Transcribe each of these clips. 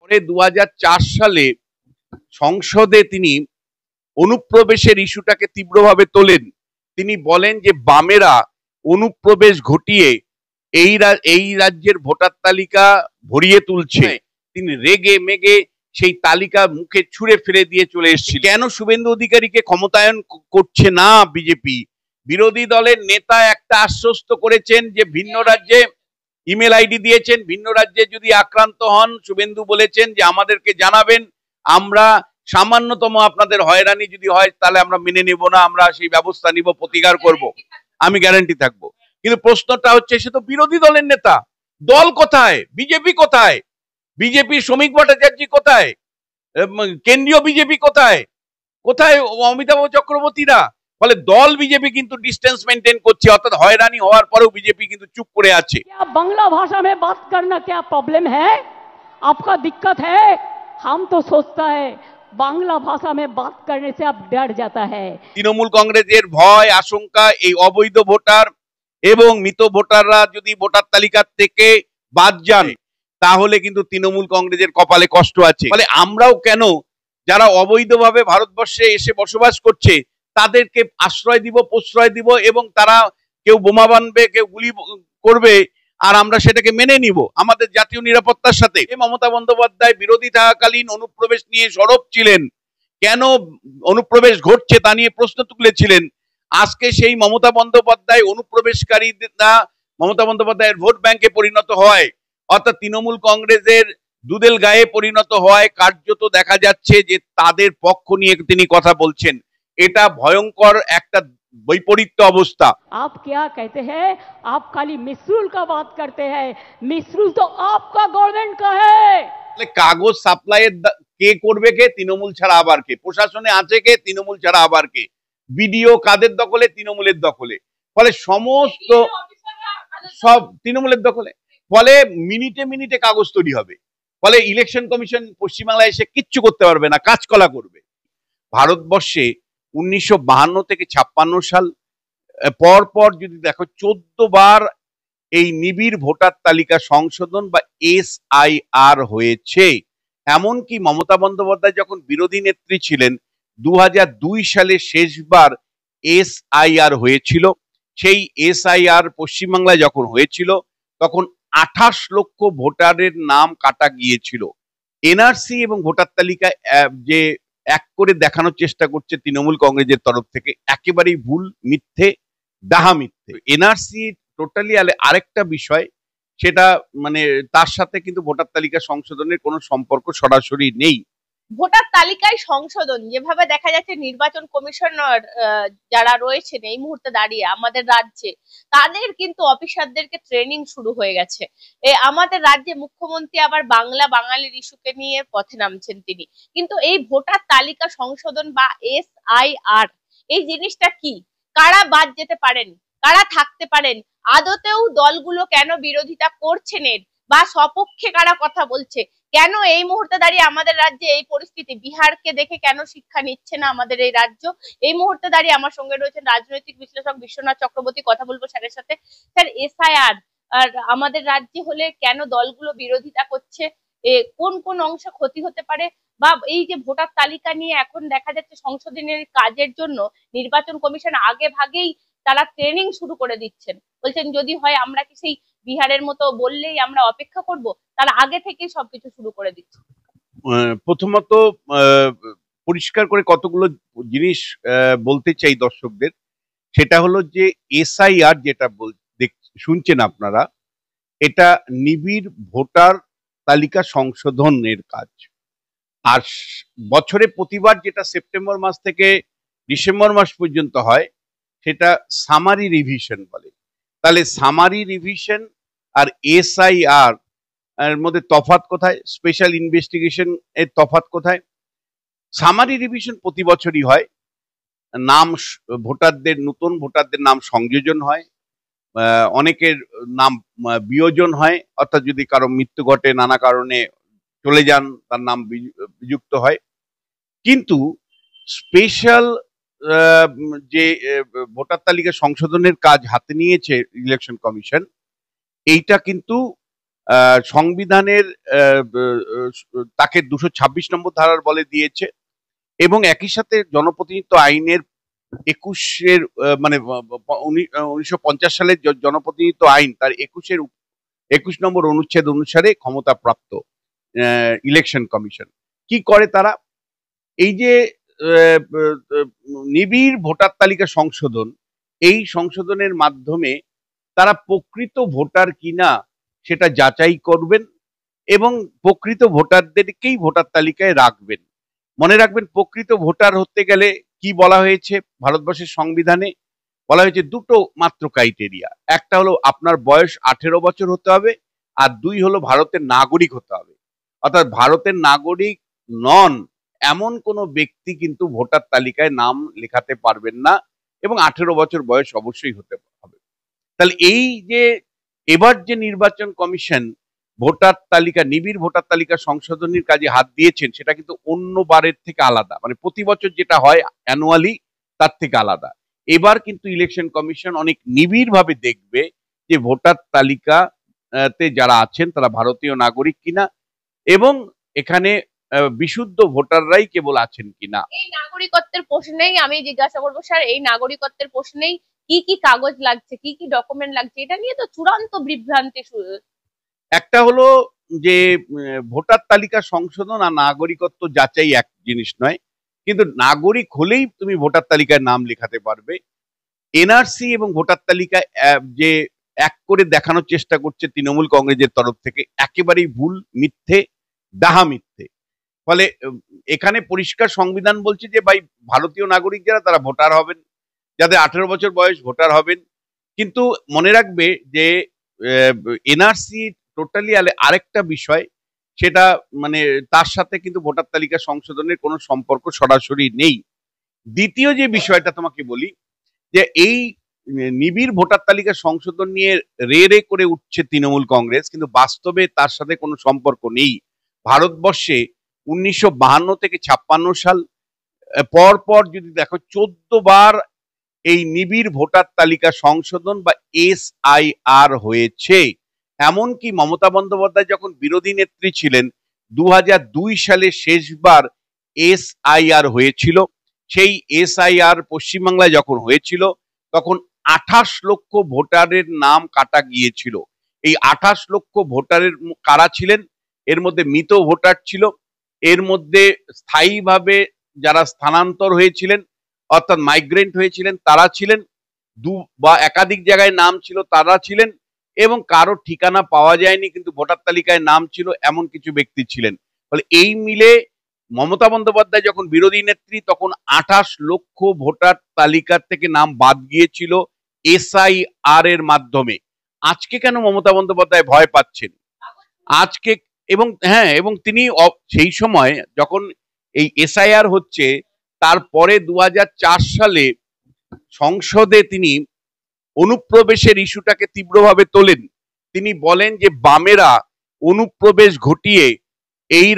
পরে 2004 সালে সংসদে তিনি অনুপ্রবেশের ইস্যুটাকে তীব্রভাবে তোলেন। তিনি বলেন যে বামেরা অনুপ্রবেশ ঘটিয়ে এই রাজ্যের ভোটার তালিকা ভরিয়ে তুলছে। তিনি রেগে মেগে সেই তালিকা মুখে ছুঁড়ে ফেলে দিয়ে চলে এসেছিল। কেন শুভেন্দু অধিকারীকে ক্ষমতায়ন করছে না বিজেপি? বিরোধী দলের নেতা একটা আশ্বস্ত করেছেন যে ভিন্ন রাজ্যে ইমেল আইডি দিয়েছেন, ভিন্ন রাজ্যে যদি আক্রান্ত হন শুভেন্দু বলেছেন যে আমাদেরকে জানাবেন, আমরা সামান্যতম আপনাদের হয়রানি যদি হয় তাহলে আমরা মেনে নেব না, আমরা সেই ব্যবস্থা নিব, প্রতিকার করব, আমি গ্যারান্টি থাকবো। কিন্তু প্রশ্নটা হচ্ছে সে তো বিরোধী দলের নেতা, দল কোথায়? বিজেপি কোথায়? বিজেপি শ্রমিক ভট্টাচার্য কোথায়? কেন্দ্রীয় বিজেপি কোথায়? কোথায় অমিতাভ চক্রবর্তীরা? ফলে দল বিজেপি কিন্তু ডিস্টেন্স মেনটেন করছে, অর্থাৎ হয়রানি হওয়ার পরেও বিজেপি কিন্তু চুপ করে আছে। বাংলা ভাষা में बात करना क्या प्रॉब्लम है? आपका दिक्कत है? हम तो सोचता है बांग्ला भाषा में बात करने से आप डर जाता है। তৃণমূল কংগ্রেসের ভয় আশঙ্কা এই অবৈধ ভোটার এবং মৃত ভোটাররা যদি ভোটার তালিকা থেকে বাদ যান তাহলে কিন্তু তৃণমূল কংগ্রেসের কপালে কষ্ট আছে। ফলে আমরাও কেন যারা অবৈধভাবে ভারতবর্ষে এসে বসবাস করছে তাদেরকে আশ্রয় দিব, প্রশ্রয় দিব, এবং তারা কেউ বোমা বানবে, কেউ গুলি করবে, আর আমরা সেটাকে মেনে নিব আমাদের জাতীয় নিরাপত্তার সাথে। মমতা বন্দ্যোপাধ্যায় বিরোধী থাকাকালীন অনুপ্রবেশ নিয়ে সরব ছিলেন, কেন অনুপ্রবেশ ঘটছে তা নিয়ে প্রশ্ন তুলেছিলেন। আজকে সেই মমতা বন্দ্যোপাধ্যায় অনুপ্রবেশকারীরা মমতা বন্দ্যোপাধ্যায়ের ভোট ব্যাংকে পরিণত হয়, অর্থাৎ তৃণমূল কংগ্রেসের দুদেল গায়ে পরিণত হয়। কার্যত দেখা যাচ্ছে যে তাদের পক্ষ নিয়ে তিনি কথা বলছেন। এটা ভয়ঙ্কর একটা বৈপরীত্য অবস্থা। आप क्या कहते हैं? आप खाली मिसरूल का बात करते हैं। मिसरूल तो आपका गवर्नमेंट का है। কাগজ সাপ্লাইয়ের কে করবে? কে? তৃণমূল ছাড়া আবার কে? প্রশাসনে আছে কে? তৃণমূল ছাড়া আবার কে? বিডিও কাদের দখলে? তৃণমূলের দখলে। ফলে সমস্ত সব তৃণমূলের দখলে। ফলে মিনিটে মিনিটে কাগজ তৈরি হবে। ফলে ইলেকশন কমিশন পশ্চিমবাংলায় এসে কিচ্ছু করতে পারবে না, কাজকলা করবে। ভারতবর্ষে 1952 থেকে 56 সাল পর পর যদি দেখো 14 বার এই নিবিড় ভোটার তালিকা সংশোধন বা SIR হয়েছে। এমনকি মমতা বন্দ্যোপাধ্যায় যখন বিরোধী নেত্রী ছিলেন 2002 সালে শেষবার SIR হয়েছিল। সেই SIR পশ্চিমবাংলায় যখন হয়েছিল তখন 28 লক্ষ ভোটারের নাম কাটা গিয়েছিল। NRC এবং ভোটার তালিকা যে এক করে দেখানোর চেষ্টা করছে তৃণমূল কংগ্রেসের তরফ থেকে, একেবারেই ভুল, মিথ্যে, ডাহা মিথ্যে। NRC টোটালি আরেকটা বিষয়, সেটা মানে তার সাথে কিন্তু ভোটার তালিকা সংশোধনের কোনো সম্পর্ক সরাসরি নেই। ভোটার তালিকায় সংশোধন যেভাবে দেখা যাচ্ছে, নির্বাচন কমিশনার যারা রয়েছেন এই মুহূর্তে দাঁড়িয়ে আমাদের রাজ্যে, তাদের কিন্তু অফিসারদেরকে ট্রেনিং শুরু হয়ে গেছে। আমাদের রাজ্যে মুখ্যমন্ত্রী আবার বাঙালির ইস্যুকে নিয়ে পথে নামছেন তিনি। কিন্তু এই ভোটার তালিকা সংশোধন বা SIR এই জিনিসটা কি? কারা বাদ যেতে পারেন, কারা থাকতে পারেন, আদতেও দলগুলো কেন বিরোধিতা করছেন এর, বা সপক্ষে কারা কথা বলছে, কেন এই মুহূর্তে দাঁড়িয়ে আমাদের রাজ্যে এই পরিস্থিতি? বিহারকে দেখে কেন শিক্ষা নিচ্ছে না আমাদের এই রাজ্য? এই মুহূর্তে দাঁড়িয়ে আমার সঙ্গে রয়েছেন রাজনৈতিক বিশ্লেষক বিশ্বনাথ চক্রবর্তী, কথা বলবো স্যারের সাথে। স্যার, SIR আর আমাদের রাজ্যে হলে কেন দলগুলো বিরোধিতা করছে, কোন কোন অংশে ক্ষতি হতে পারে, বা এই যে ভোটার তালিকা নিয়ে এখন দেখা যাচ্ছে সংশোধনের কাজের জন্য নির্বাচন কমিশন আগে ভাগেই তারা ট্রেনিং শুরু করে দিচ্ছেন, বলছেন যদি হয় আমরা কি সেই বিহারের মতো বললেই আমরা অপেক্ষা করব, তারা আগে থেকেই সবকিছু শুরু করে দিচ্ছে। প্রথমত পরিষ্কার করে কতগুলো জিনিস বলতে চাই দর্শকদের। সেটা হলো যে SIR যেটা শুনছেন আপনারা, এটা নিবিড় ভোটার তালিকা সংশোধনের কাজ। আর বছরে প্রতিবার যেটা সেপ্টেম্বর মাস থেকে ডিসেম্বর মাস পর্যন্ত হয় সেটা সামারি রিভিশন বলে। তাহলে সামারি রিভিশন আর SIR এর মধ্যে তফাৎ কোথায়? স্পেশাল ইনভেস্টিগেশন এর তফাৎ কোথায়? সামারি রিভিশন প্রতি বছরই হয়। নাম ভোটারদের, নতুন ভোটারদের নাম সংযোজন হয়, অনেকের নাম বিয়োজন হয়, অর্থাৎ যদি কারো মৃত্যু ঘটে, নানা কারণে চলে যান, তার নাম বিযুক্ত হয়। কিন্তু স্পেশাল যে ভোটার তালিকা সংশোধনের কাজ হাতে নিয়েছে ইলেকশন কমিশন, এইটা কিন্তু সংবিধানের তাকে 226 নম্বর ধারার বলে দিয়েছে, এবং একই সাথে জনপ্রতিনিধিত্ব আইনের 21-এর মানে 1950 সালের জনপ্রতিনিধিত্ব আইন তার 21 নম্বর অনুচ্ছেদ অনুসারে ক্ষমতাপ্রাপ্ত ইলেকশন কমিশন। কি করে তারা? এই যে নিবিড় ভোটার তালিকা সংশোধন, এই সংশোধনের মাধ্যমে তারা প্রকৃত ভোটার কিনা সেটা যাচাই করবেন এবং প্রকৃত ভোটারদেরকেই ভোটার তালিকায় রাখবেন। মনে রাখবেন, প্রকৃত ভোটার হতে গেলে কি বলা হয়েছে ভারতবর্ষের সংবিধানে? বলা হয়েছে দুটো মাত্র ক্রাইটেরিয়া। একটা হলো আপনার বয়স 18 বছর হতে হবে, আর 2 হলো ভারতের নাগরিক হতে হবে। অর্থাৎ ভারতের নাগরিক নন এমন কোনো ব্যক্তি কিন্তু ভোটার তালিকায় নাম লেখাতে পারবেন না, এবং 18 বছর বয়স অবশ্যই হতে হবে। তাহলে এই যে এবার যে নির্বাচন কমিশন ভোটার তালিকা, নিবিড় ভোটার তালিকা সংশোধনের কাজে হাত দিয়েছেন, সেটা কিন্তু অন্য বারের থেকে আলাদা। মানে প্রতি বছর যেটা হয় অ্যানুয়ালি, তার থেকে আলাদা। এবার কিন্তু ইলেকশন কমিশন অনেক নিবিড় ভাবে দেখবে যে ভোটার তালিকাতে যারা আছেন তারা ভারতীয় নাগরিক কিনা, এবং এখানে বিশুদ্ধ ভোটাররাই কেবল আছেন কিনা। এই নাগরিকত্বের প্রশ্নেই আমি জিজ্ঞাসা করবো স্যার, এই নাগরিকত্বের প্রশ্নেই কি কি কাগজ লাগছে, কি কি ডকুমেন্ট লাগছে, এটা নিয়ে তো চূড়ান্ত বিভ্রান্তি। একটা হলো যে ভোটার তালিকা সংশোধন আর নাগরিকত্ব যাচাই এক জিনিস নয়, কিন্তু নাগরিক হলেই তুমি ভোটার তালিকায় নাম লেখাতে পারবে। এনআরসি এবং ভোটার তালিকায় যে এক করে দেখানোর চেষ্টা করছে তৃণমূল কংগ্রেসের তরফ থেকে, একেবারেই ভুল, মিথ্যে, ডাহা মিথ্যে। ফলে এখানে পরিষ্কার সংবিধান বলছে যে ভাই ভারতীয় নাগরিক যারা তারা ভোটার হবেন, যাদের 18 বছর বয়স ভোটার হবেন। কিন্তু মনে রাখবে যে এনআরসি টোটালি আরেকটা বিষয়, সেটা মানে তার সাথে কিন্তু ভোটার তালিকা সংশোধনের কোনো সম্পর্ক সরাসরি নেই। দ্বিতীয় যে বিষয়টা তোমাকে বলি, যে এই নিবিড় ভোটার তালিকা সংশোধন নিয়ে রে করে উঠছে তৃণমূল কংগ্রেস, কিন্তু বাস্তবে তার সাথে কোনো সম্পর্ক নেই। ভারতবর্ষে 1952 থেকে 56 সাল পর পর যদি দেখো 14 বার এই নিবিড় ভোটার তালিকা সংশোধন বা SIR হয়েছে। এমনকি মমতা বন্দ্যোপাধ্যায় যখন বিরোধী নেত্রী ছিলেন 2002 সালে শেষবার SIR হয়েছিল। সেই SIR পশ্চিমবাংলায় যখন হয়েছিল তখন 28 লক্ষ ভোটারের নাম কাটা গিয়েছিল। এই 28 লক্ষ ভোটারের কারা ছিলেন? এর মধ্যে মৃত ভোটার ছিল, এর মধ্যে স্থায়ীভাবে যারা স্থানান্তর হয়েছিলেন অর্থাৎ মাইগ্রেন্ট হয়েছিলেন তারা ছিলেন, বা একাধিক জায়গায় নাম ছিল তারা ছিলেন, এবং কারো ঠিকানা পাওয়া যায়নি কিন্তু ভোটার তালিকায় নাম ছিল এমন কিছু ব্যক্তি ছিলেন। ফলে এই মিলে মমতা বন্দ্যোপাধ্যায় যখন বিরোধী নেত্রী তখন 28 লক্ষ ভোটার তালিকার থেকে নাম বাদ গিয়েছিল SIR এর মাধ্যমে। আজকে কেন মমতা বন্দ্যোপাধ্যায় ভয় পাচ্ছেন? আজকে এবং তিনি সেই সময় যখন এই SIR হচ্ছে তারপরে 2004 সালে সংসদে তিনি অনুপ্রবেশের ইস্যুটাকে তীব্রভাবে তোলেন। তিনি বলেন যে বামেরা অনুপ্রবেশ ঘটিয়ে এই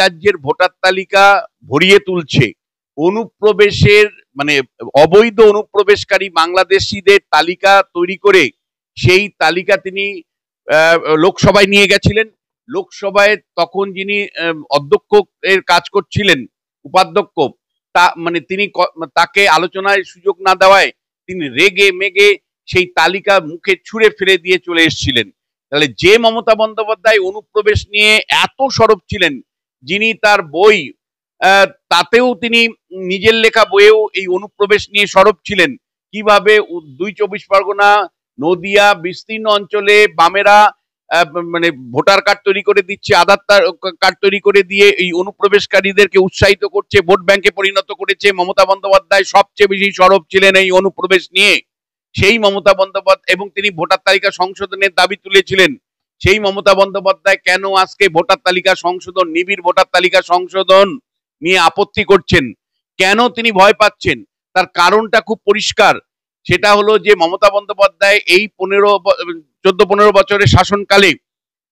রাজ্যের ভোটার তালিকা ভরিয়ে তুলছে। অনুপ্রবেশের মানে অবৈধ অনুপ্রবেশকারী বাংলাদেশিদের তালিকা তৈরি করে সেই তালিকা তিনি লোকসভায় নিয়ে গেছিলেন। লোকসভায় তখন যিনি অধ্যক্ষ এর কাজ করছিলেন, উপাধ্যক্ষ, তিনি তাকে আলোচনায় সুযোগ না দেওয়ায় তিনি রেগে মেগে সেই তালিকা মুখে ছুঁড়ে ফেলে দিয়ে চলে এসেছিলেন। তাহলে যে মমতা বন্দ্যোপাধ্যায় অনুপ্রবেশ নিয়ে এত সরব ছিলেন, যিনি তার বই তাতেও তিনি নিজের লেখা বইয়েও এই অনুপ্রবেশ নিয়ে সরব ছিলেন, কিভাবে 24 পরগনা, নদিয়া বিস্তীর্ণ অঞ্চলে বামেরা মানে ভোটার কার্ড তৈরি করে দিচ্ছে, আধার কার্ড তৈরি করে দিয়ে এই অনুপ্রবেশকারীদেরকে উৎসাহিত করছে, ভোট ব্যাংকে পরিণত করেছে। মমতা বন্দ্যোপাধ্যায় সবচেয়ে বেশি সরব ছিলেন এই অনুপ্রবেশ নিয়ে। সেই মমতা বন্দ্যোপাধ্যায়, এবং তিনি ভোটার তালিকা সংশোধনের দাবি তুলেছিলেন। সেই মমতা বন্দ্যোপাধ্যায় কেন আজকে ভোটার তালিকা সংশোধন, নিবিড় ভোটার তালিকা সংশোধন নিয়ে আপত্তি করছেন? কেন তিনি ভয় পাচ্ছেন? তার কারণটা খুব পরিষ্কার। সেটা হলো যে মমতা বন্দ্যোপাধ্যায় এই 14-15 বছরের শাসনকালে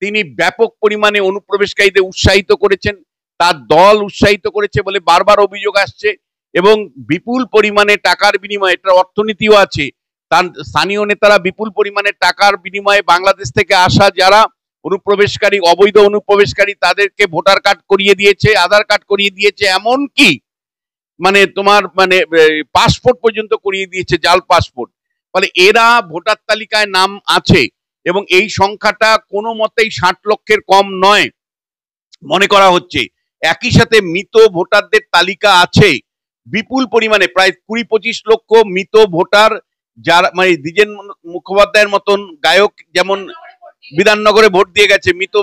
তিনি ব্যাপক পরিমাণে অনুপ্রবেশকারীদের উৎসাহিত করেছেন, তার দল উৎসাহিত করেছে বলে বারবার অভিযোগ আসছে, এবং বিপুল পরিমাণে টাকার বিনিময়ে, এটার অর্থনীতিও আছে, তার স্থানীয় নেতারা বিপুল পরিমাণে টাকার বিনিময়ে বাংলাদেশ থেকে আসা যারা অনুপ্রবেশকারী, অবৈধ অনুপ্রবেশকারী, তাদেরকে ভোটার কার্ড করিয়ে দিয়েছে, আধার কার্ড করিয়ে দিয়েছে, এমন কি মানে তোমার মানে পাসপোর্ট পর্যন্ত করিয়ে দিয়েছে, জাল পাসপোর্ট। ফলে এরা ভোটার তালিকায় নাম আছে এবং এই সংখ্যাটা কোনো মতেই 60 লক্ষের কম নয় মনে করা হচ্ছে। একই সাথে মৃত ভোটারদের তালিকা আছে বিপুল পরিমাণে, প্রায় 20-25 লক্ষ মৃত ভোটার, যারা মানে দ্বিজেন মুখোপাধ্যায়ের মতন গায়ক যেমন বিধাননগরে ভোট দিয়ে গেছে, মৃত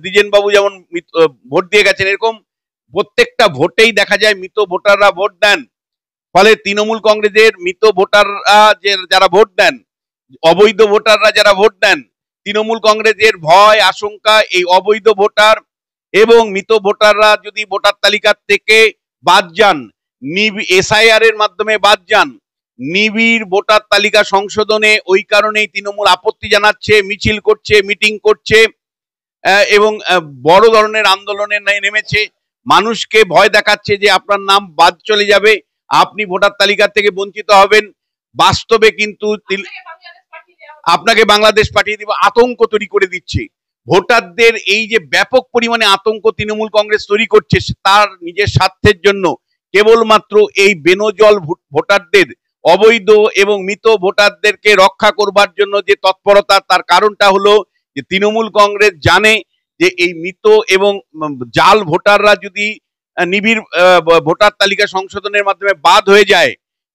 দ্বিজেন বাবু যেমন ভোট দিয়ে গেছেন, এরকম প্রত্যেকটা ভোটেই দেখা যায় মৃত ভোটাররা ভোট দেন। ফলে তৃণমূল কংগ্রেসের মৃত ভোটাররা যারা ভোট দেন, অবৈধ ভোটাররা যারা ভোট দেন, তৃণমূল কংগ্রেসের ভয় আশঙ্কা এই অবৈধ ভোটার এবং মৃত ভোটাররা যদি ভোটার তালিকা থেকে বাদ যান, এসআইআর এর মাধ্যমে বাদ যান, নিবিড় ভোটার তালিকা সংশোধনে ওই কারণেই তৃণমূল আপত্তি জানাচ্ছে, মিছিল করছে, মিটিং করছে এবং বড় ধরনের আন্দোলনে নেমেছে। মানুষকে ভয় দেখাচ্ছে যে আপনার নাম বাদ চলে যাবে, আপনি ভোটার তালিকা থেকে বঞ্চিত হবেন। বাস্তবে কিন্তু আপনাকে বাংলাদেশ পাঠিয়ে দিব, আতঙ্ক তৈরি করে দিচ্ছে। ভোটারদের এই যে ব্যাপক পরিমাণে আতঙ্ক তৃণমূল কংগ্রেস তৈরি করছে তার নিজের স্বার্থের জন্য, কেবলমাত্র এই বেনজল ভোটারদের, অবৈধ এবং মৃত ভোটারদেরকে রক্ষা করবার জন্য যে তৎপরতা, তার কারণটা হলো যে তৃণমূল কংগ্রেস জানে যে এই মৃত এবং জাল ভোটাররা যদি নিবিড় ভোটার তালিকা সংশোধনের মাধ্যমে বাদ হয়ে যায়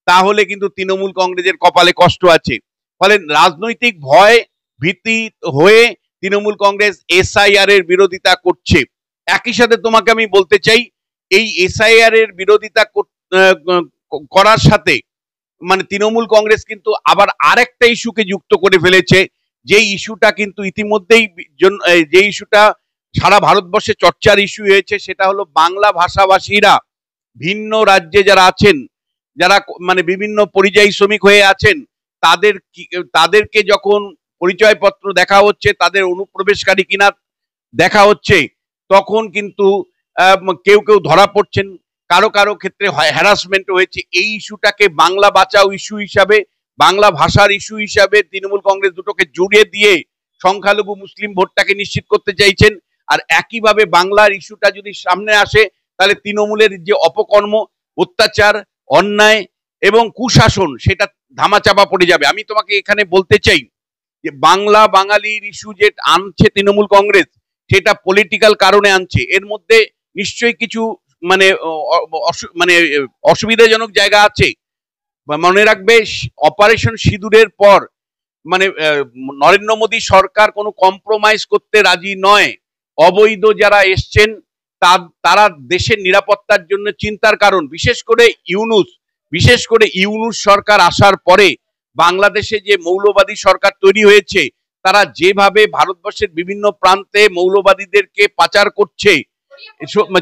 তাহলে কিন্তু তৃণমূল কংগ্রেসের কপালে কষ্ট আছে। ফলে রাজনৈতিক ভয় ভীতি হয়ে তৃণমূল কংগ্রেস এসআইআর এর বিরোধিতা করছে। একই সাথে তোমাকে আমি বলতে চাই, এই এসআইআর এর বিরোধিতা করার সাথে মানে তৃণমূল কংগ্রেস কিন্তু আবার আরেকটা ইস্যুকে যুক্ত করে ফেলেছে, যে ইস্যুটা কিন্তু ইতিমধ্যেই যে ইস্যুটা সারা ভারতবর্ষে চর্চার ইস্যু হয়েছে, সেটা হলো বাংলা ভাষাভাষীরা ভিন্ন রাজ্যে যারা আছেন, যারা মানে বিভিন্ন পরিযায়ী শ্রমিক হয়ে আছেন, তাদেরকে যখন পরিচয়পত্র দেখা হচ্ছে, তাদের অনুপ্রবেশকারী কিনা দেখা হচ্ছে, তখন কিন্তু কেউ কেউ ধরা পড়ছেন, কারো কারো ক্ষেত্রে হ্যারাসমেন্ট হয়েছে। এই ইস্যুটাকে বাংলা বাঁচাও ইস্যু হিসাবে, বাংলা ভাষার ইস্যু হিসাবে তৃণমূল কংগ্রেস দুটোকে জুড়ে দিয়ে সংখ্যালঘু মুসলিম ভোটটাকে নিশ্চিত করতে চাইছেন। আর একইভাবে বাংলার ইস্যুটা যদি সামনে আসে তাহলে তৃণমূলের যে অপকর্ম, অত্যাচার, অন্যায় এবং কুশাসন সেটা ধামাচাপা পড়ে যাবে। আমি তোমাকে এখানে বলতে চাই যে বাংলা বাঙালির ইস্যু যে আনছে তৃণমূল কংগ্রেস, সেটা পলিটিক্যাল কারণে আনছে। এর মধ্যে নিশ্চয়ই কিছু মানে অসুবিধাজনক জায়গা আছে। মনে রাখবে, অপারেশন সিঁদুরের পর মানে নরেন্দ্র মোদী সরকার কোনো কম্প্রোমাইজ করতে রাজি নয়। অবৈধ যারা এসছেন তারা দেশের নিরাপত্তার জন্য চিন্তার কারণ। বিশেষ করে ইউনূস সরকার আসার পরে বাংলাদেশে যে মৌলবাদী সরকার তৈরি হয়েছে, তারা যেভাবে ভারতবর্ষের বিভিন্ন প্রান্তে মৌলবাদীদেরকে পাচার করছে,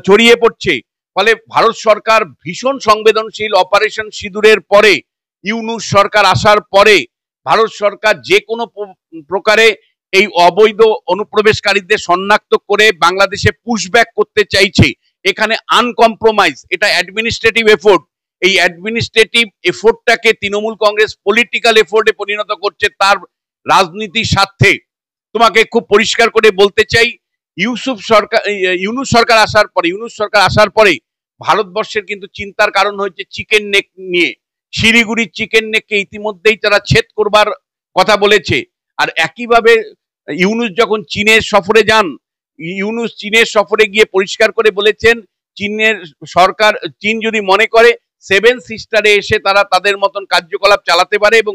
ছড়িয়ে পড়ছে, ফলে ভারত সরকার ভীষণ সংবেদনশীল। অপারেশন সিঁদুরের পরে, ইউনূস সরকার আসার পরে ভারত সরকার যে কোনো প্রকারে এই অবৈধ অনুপ্রবেশকারীদের শনাক্ত করে বাংলাদেশে পুশব্যাক করতে চাইছে। এখানে আনকম্প্রোমাইজ, এটা অ্যাডমিনিস্ট্রেটিভ এফোর্ট। এই অ্যাডমিনিস্ট্রেটিভ এফোর্টটাকে তৃণমূল কংগ্রেস পলিটিক্যাল এফোর্টে পরিণত করছে তার রাজনীতির স্বার্থে। তোমাকে খুব পরিষ্কার করে বলতে চাই, ইউনূস সরকার আসার পরে ভারতবর্ষের কিন্তু চিন্তার কারণ হচ্ছে চিকেন নেক নিয়ে। শিলিগুড়ির চিকেন নেককে ইতিমধ্যেই তারা ছেদ করবার কথা বলেছে। আর একইভাবে ইউনূস যখন চীনের সফরে যান, ইউনূস চীনের সফরে গিয়ে পরিষ্কার করে বলেছেন, চীন যদি মনে করে 7 সিস্টারে এসে তারা তাদের মতন কার্যকলাপ চালাতে পারে এবং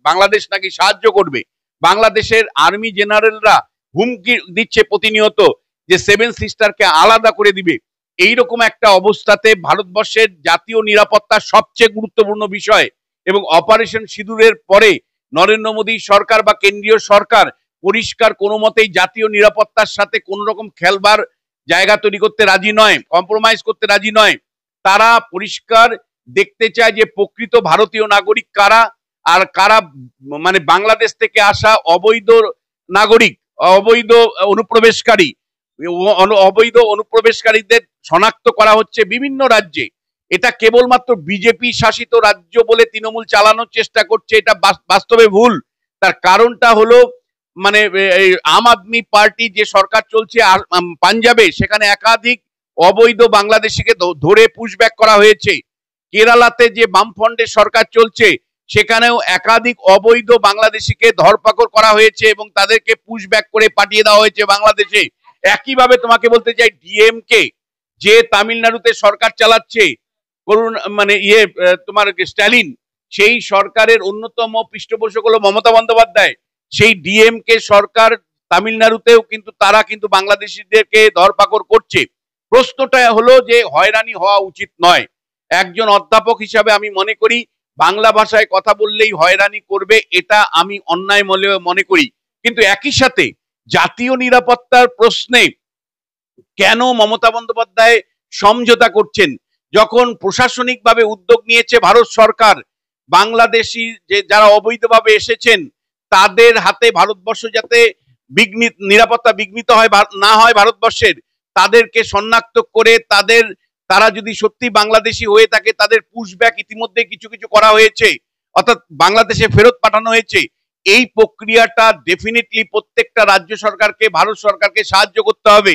বাংলাদেশ নাকি সাহায্য করবে। বাংলাদেশের আর্মি জেনারেলরা হুমকি দিচ্ছে প্রতিনিয়ত যে 7 সিস্টারকে আলাদা করে দিবে। এইরকম একটা অবস্থাতে ভারতবর্ষের জাতীয় নিরাপত্তা সবচেয়ে গুরুত্বপূর্ণ বিষয়, এবং অপারেশন সিঁদুরের পরে নরেন্দ্র মোদী সরকার বা কেন্দ্রীয় সরকার পরিষ্কার কোনো মতেই জাতীয় নিরাপত্তার সাথে কোনো রকম খেলবার জায়গা তৈরি করতে রাজি নয়, কম্প্রোমাইজ করতে রাজি নয়। তারা পরিষ্কার দেখতে চায় যে প্রকৃত ভারতীয় নাগরিক কারা, আর কারা মানে বাংলাদেশ থেকে আসা অবৈধ নাগরিক, অবৈধ অনুপ্রবেশকারীদের শনাক্ত করা হচ্ছে বিভিন্ন রাজ্যে। এটা কেবলমাত্র বিজেপি শাসিত রাজ্য বলে তৃণমূল চালানোর চেষ্টা করছে, এটা বাস্তবে ভুল। তার কারণটা হলো মানে এই আম আদমি পার্টি যে সরকার চলছে পাঞ্জাবে, সেখানে একাধিক অবৈধ বাংলাদেশিকে ধরে পুশব্যাক করা হয়েছে। কেরালাতে যে বামফ্রন্টের সরকার চলছে, সেখানেও একাধিক অবৈধ বাংলাদেশিকে ধরপাকড় করা হয়েছে এবং তাদেরকে পুশব্যাক করে পাঠিয়ে দেওয়া হয়েছে বাংলাদেশে। একইভাবে তোমাকে বলতে চাই, ডিএমকে যে তামিলনাড়ুতে সরকার চালাচ্ছে, করুণ মানে তোমার স্ট্যালিন, সেই সরকারের অন্যতম পৃষ্ঠপোষক হলো মমতা বন্দ্যোপাধ্যায়। সেই ডিএমকে সরকার তামিলনাড়ুতেও কিন্তু তারা কিন্তু বাংলাদেশিদেরকে ধরপাকড় করছে। প্রশ্নটা হলো যে হয়রানি হওয়া উচিত নয়। একজন অধ্যাপক হিসাবে আমি মনে করি বাংলা ভাষায় কথা বললেই হয়রানি করবে, এটা আমি অন্যায় মনে করি। কিন্তু একই সাথে জাতীয় নিরাপত্তার প্রশ্নে কেন মমতা বন্দ্যোপাধ্যায় সমঝোতা করছেন? যখন প্রশাসনিকভাবে উদ্যোগ নিয়েছে ভারত সরকার, বাংলাদেশি যে যারা অবৈধভাবে এসেছেন তাদের হাতে ভারতবর্ষ যাতে নিরাপত্তা বিঘ্নিত হয় না হয় ভারতবর্ষের, তাদেরকে শনাক্ত করে তারা যদি সত্যি বাংলাদেশি হয়ে থাকে তাদের পুশব্যাক ইতিমধ্যে কিছু কিছু করা হয়েছে, অর্থাৎ বাংলাদেশে ফেরত পাঠানো হয়েছে। এই প্রক্রিয়াটা ডেফিনেটলি প্রত্যেকটা রাজ্য সরকারকে, ভারত সরকারকে সাহায্য করতে হবে।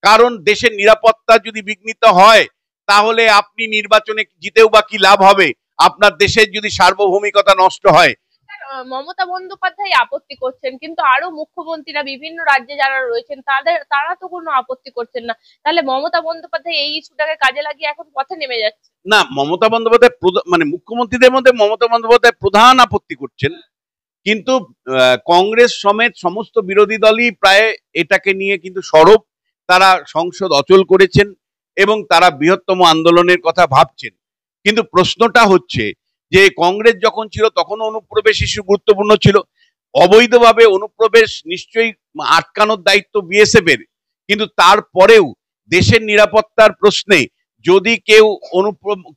কারণ দেশের নিরাপত্তা যদি বিঘ্নিত হয় তাহলে আপনি নির্বাচনে জিতেও বা কি লাভ হবে, আপনার দেশের যদি সার্বভৌমিকতা নষ্ট হয়। মমতা বন্দ্যোপাধ্যায় আপত্তি করছেন, কিন্তু আরো মুখ্যমন্ত্রীরা বিভিন্ন রাজ্যে যারা রয়েছেন তারা তো কোনো আপত্তি করছেন না। তাহলে মমতা বন্দ্যোপাধ্যায় এই ইস্যুটাকে কাজে লাগিয়ে এখন পথে নেমে যাচ্ছে। না, মমতা বন্দ্যোপাধ্যায় মানে মুখ্যমন্ত্রীদের মধ্যে মমতা বন্দ্যোপাধ্যায় প্রধান আপত্তি করছেন, কিন্তু কংগ্রেস সমেত সমস্ত বিরোধী দলই প্রায় এটাকে নিয়ে কিন্তু সরব। তারা সংসদ অচল করেছেন এবং তারা বৃহত্তম আন্দোলনের কথা ভাবছেন। কিন্তু প্রশ্নটা হচ্ছে যে কংগ্রেস যখন ছিল তখন অনুপ্রবেশ ইস্যু গুরুত্বপূর্ণ ছিল। অবৈধভাবে অনুপ্রবেশ নিশ্চয়ই আটকানোর দায়িত্ব বিএসএফ এর, কিন্তু তারপরেও দেশের নিরাপত্তার প্রশ্নে যদি কেউ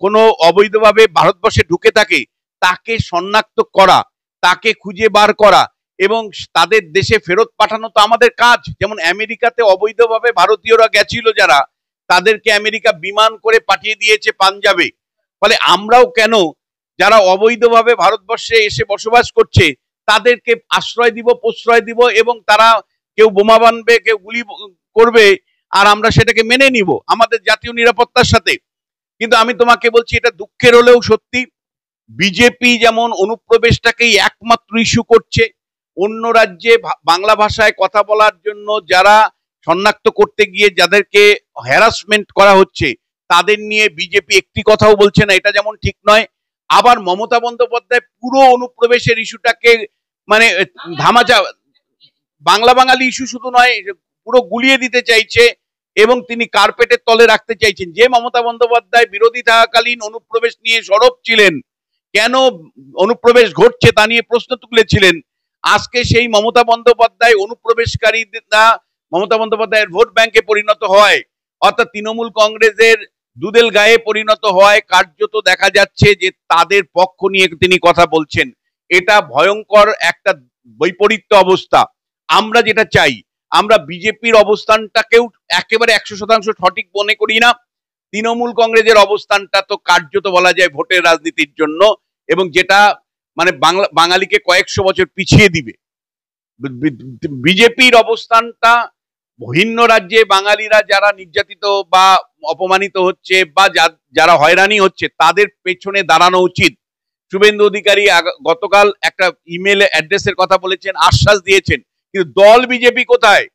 কোনো অবৈধভাবে ভারতবর্ষে ঢুকে থাকে তাকে শনাক্ত করা, তাকে খুঁজে বার করা এবং তাদের দেশে ফেরত পাঠানো তো আমাদের কাজ। যেমন আমেরিকাতে অবৈধভাবে ভারতীয়রা গেছিল যারা, তাদেরকে আমেরিকা বিমান করে পাঠিয়ে দিয়েছে পাঞ্জাবে। ফলে আমরাও কেন যারা অবৈধভাবে ভারতবর্ষে এসে বসবাস করছে তাদেরকে আশ্রয় দিব, প্রশ্রয় দিব এবং তারা কেউ বোমা বানবে, কেউ গুলি করবে, আর আমরা সেটাকে মেনে নিব আমাদের জাতীয় নিরাপত্তার সাথে। কিন্তু আমি তোমাকে বলছি, এটা দুঃখের হলেও সত্যি, বিজেপি যেমন অনুপ্রবেশটাকেই একমাত্র ইস্যু করছে, অন্য রাজ্যে বাংলা ভাষায় কথা বলার জন্য যারা শনাক্ত করতে গিয়ে যাদেরকে হ্যারাসমেন্ট করা হচ্ছে তাদের নিয়ে বিজেপি একটি কথাও বলছে না, এটা যেমন ঠিক নয়। আবার মমতা বন্দ্যোপাধ্যায় পুরো অনুপ্রবেশের ইস্যুটাকে মানে ধামাচা, বাংলা বাঙালি ইস্যু শুধু নয়, পুরো গুলিয়ে দিতে চাইছে এবং তিনি কার্পেটের তলে রাখতে চাইছেন। যে মমতা বন্দ্যোপাধ্যায় বিরোধী থাকাকালীন অনুপ্রবেশ নিয়ে সরব ছিলেন, কেন অনুপ্রবেশ ঘটছে তা নিয়ে প্রশ্ন তুলেছিলেন, আজকে সেই মমতা বন্দ্যোপাধ্যায় অনুপ্রবেশকারীরা মমতা বন্দ্যোপাধ্যায়ের ভোট ব্যাংকে পরিণত হয়, অর্থাৎ তৃণমূল কংগ্রেসের দুধেল গায়ে পরিণত হয়। কার্যত দেখা যাচ্ছে যে তাদের পক্ষ নিয়ে তিনি কথা বলছেন। এটা ভয়ঙ্কর একটা বৈপরীত্য অবস্থা। আমরা যেটা চাই, আমরা বিজেপির অবস্থানটাকেও একেবারে 100% সঠিক মনে করি না। তৃণমূল কংগ্রেসের অবস্থানটা তো কার্যত বলা যায় ভোটের রাজনীতির জন্য, এবং যেটা মানে বাঙালিকে কয়েকশো বছর পিছিয়ে দিবে। বিজেপির অবস্থানটা ভিন্ন রাজ্যে বাঙালিরা যারা নির্যাতিত বা অপমানিত হচ্ছে বা যারা হয়রানি হচ্ছে তাদের পেছনে দাঁড়ানো উচিত। শুভেন্দু অধিকারী গতকাল একটা ইমেল অ্যাড্রেসের কথা বলেছেন, আশ্বাস দিয়েছেন, কিন্তু দল বিজেপি কোথায়?